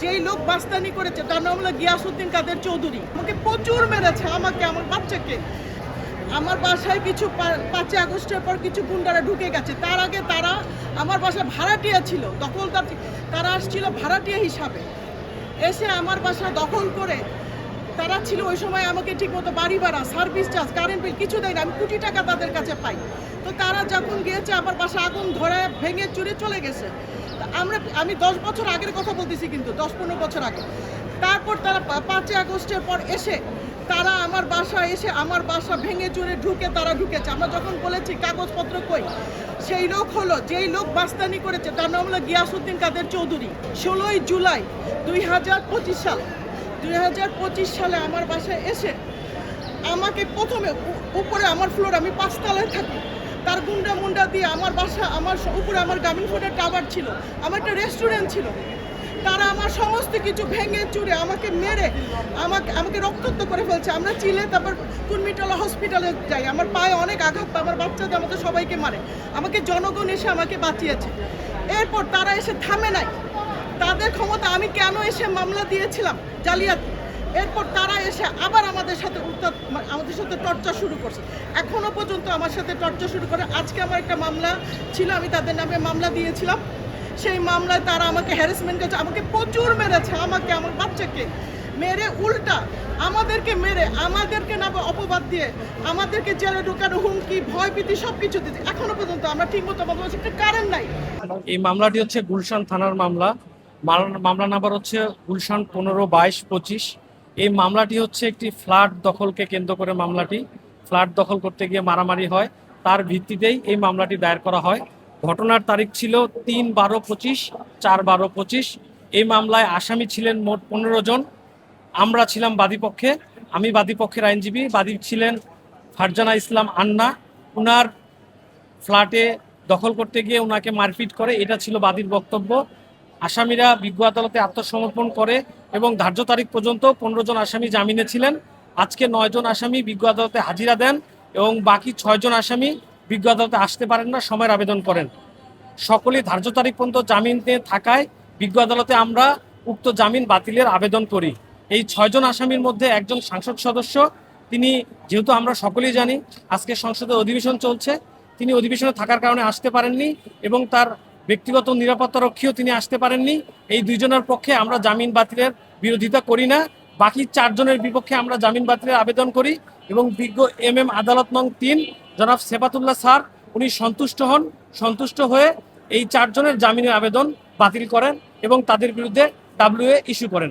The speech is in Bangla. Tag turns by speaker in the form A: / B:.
A: যেই লোক বাস্তানি করেছে তার নাম হলো গিয়াসউদ্দিন কাদের চৌধুরী। আমাকে প্রচুর মেরেছে, আমাকে, আমার বাচ্চাকে। আমার বাসায় কিছু 5 আগস্টের পর কিছু গুন্ডারা ঢুকে গেছে। তার আগে তারা আমার বাসায় ভাড়াটিয়া ছিল, দখলদার। তারা আসছিল ভাড়াটিয়া হিসাবে, এসে আমার বাসা দখল করে তারা ছিল ওই সময় আমাকে ঠিকমতো বাড়ি ভাড়া, সার্ভিস চার্জ, কারেন্ট বিল কিছু দেয় না। আমি কোটি টাকা তাদের কাছে পাই। তো তারা যখন গিয়েছে আমার বাসা আগুন ধরে ভেঙে চুরে চলে গেছে। আমি 10 বছর আগের কথা বলতেছি, কিন্তু 10-15 বছর আগে। তারপর তারা 5 আগস্টের পর এসে তারা আমার বাসা এসে আমার বাসা ভেঙে চুরে তারা ঢুকেছে। আমরা যখন বলেছি কাগজপত্র কই, সেই লোক হলো যেই লোক বাস্তানি করেছে তার নাম হলো গিয়াসউদ্দিন কাদের চৌধুরী। 16 জুলাই 2025 সাল 2025 সালে আমার বাসায় এসে আমাকে প্রথমে উপরে আমার ফ্লোর, আমি 5 তলায় থাকি, তার মুন্ডা দিয়ে আমার বাসা, আমার উপরে আমার গ্রামীণ ফোনের টাওয়ার ছিল, আমার একটা রেস্টুরেন্ট ছিল। তারা আমার সমস্ত কিছু ভেঙে চুরে আমাকে মেরে আমাকে রক্তাক্ত করে ফেলছে। আমরা চিলে তারপর কুর্মিটলা হসপিটালে যাই। আমার পায়ে অনেক আঘাত, আমার বাচ্চাদের, আমাদের সবাইকে মারে। আমাকে জনগণ এসে আমাকে বাঁচিয়েছে। এরপর তারা এসে থামে নাই, তাদের ক্ষমতা। আমি কেন এসে মামলা দিয়েছিলাম জালিয়াতি, এরপর তারা এসে আবার আমাদের সাথে টর্চার শুরু করছে। এখনো পর্যন্ত আমার সাথে টর্চার শুরু করে। আজকে আমার একটা মামলা ছিল, আমি তাদের নামে মামলা দিয়েছিলাম। সেই মামলায় তারা আমাকে হ্যারাসমেন্ট করেছে, আমাকে প্রচুর মেরেছে, আমাকে, আমার বাচ্চাকে মেরে, উল্টা আমাদেরকে মেরে, আমাদেরকে না অপবাদ দিয়ে আমাদেরকে জেলে ঢোকানো, হুমকি, ভয়ভীতি সবকিছু দিচ্ছে। এখনো পর্যন্ত আমরা ঠিকমতো আমাদের একটা কারেন্ট নাই।
B: এই মামলাটি হচ্ছে গুলশান থানার মামলা। মামলা নাম্বার হচ্ছে গুলশান 15-22-25। এই মামলাটি হচ্ছে একটি ফ্ল্যাট দখলকে কেন্দ্র করে মামলাটি। ফ্ল্যাট দখল করতে গিয়ে মারামারি হয়, তার ভিত্তিতেই এই মামলাটি দায়ের করা হয়। ঘটনার তারিখ ছিল 3/12-25, 4/12-25। এই মামলায় আসামি ছিলেন মোট 15 জন। আমরা ছিলাম বাদীপক্ষে, আমি বাদীপক্ষের আইনজীবী। বাদী ছিলেন ফারজানা ইসলাম আন্না। উনার ফ্ল্যাটে দখল করতে গিয়ে ওনাকে মারপিট করে, এটা ছিল বাদীর বক্তব্য। আসামিরা বিজ্ঞ আদালতে আত্মসমর্পণ করে এবং ধার্য তারিখ পর্যন্ত 15 জন আসামি জামিনে ছিলেন। আজকে 9 জন আসামি বিজ্ঞ আদালতে হাজিরা দেন এবং বাকি 6 জন আসামি বিজ্ঞ আদালতে আসতে পারেন না, সময়ের আবেদন করেন। সকলেই ধার্য তারিখ পর্যন্ত জামিনে থাকায় বিজ্ঞ আদালতে আমরা উক্ত জামিন বাতিলের আবেদন করি। এই 6 জন আসামির মধ্যে একজন সংসদ সদস্য, তিনি, যেহেতু আমরা সকলেই জানি আজকে সংসদের অধিবেশন চলছে, তিনি অধিবেশনে থাকার কারণে আসতে পারেননি এবং তার ব্যক্তিগত নিরাপত্তা রক্ষীও তিনি আসতে পারেননি। এই 2 জনের পক্ষে আমরা জামিন বাতিলের বিরোধিতা করি না। বাকি 4 জনের বিপক্ষে আমরা জামিন বাতিলের আবেদন করি এবং বিজ্ঞ MM আদালত নং 3 জনাব সেফাতুল্লাহ স্যার উনি সন্তুষ্ট হন। সন্তুষ্ট হয়ে এই 4 জনের জামিনের আবেদন বাতিল করেন এবং তাদের বিরুদ্ধে WA ইস্যু করেন।